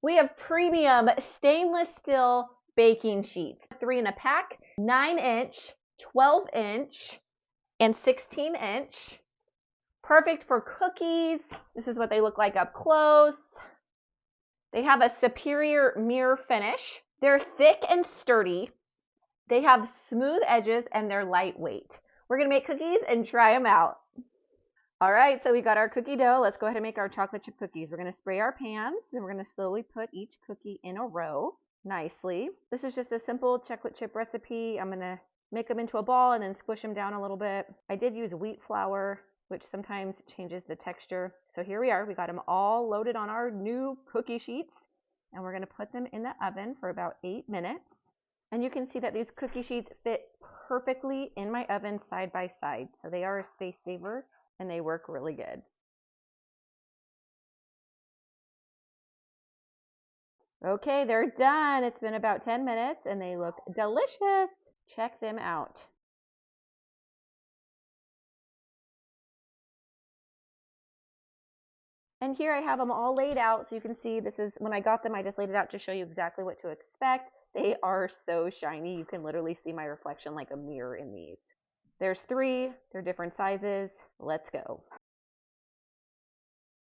We have premium stainless steel baking sheets, 3 in a pack, 9-inch, 12-inch, and 16-inch. Perfect for cookies. This is what they look like up close. They have a superior mirror finish. They're thick and sturdy. They have smooth edges and they're lightweight. We're gonna make cookies and try them out. All right, so we got our cookie dough. Let's go ahead and make our chocolate chip cookies. We're gonna spray our pans and we're gonna slowly put each cookie in a row nicely. This is just a simple chocolate chip recipe. I'm gonna make them into a ball and then squish them down a little bit. I did use wheat flour, which sometimes changes the texture. So here we are. We got them all loaded on our new cookie sheets and we're gonna put them in the oven for about 8 minutes. And you can see that these cookie sheets fit perfectly in my oven side by side. So they are a space saver and they work really good. Okay, they're done. It's been about 10 minutes and they look delicious. Check them out. And here I have them all laid out so you can see this is, when I got them, I just laid it out to show you exactly what to expect. They are so shiny. You can literally see my reflection like a mirror in these. There's 3, they're different sizes. Let's go.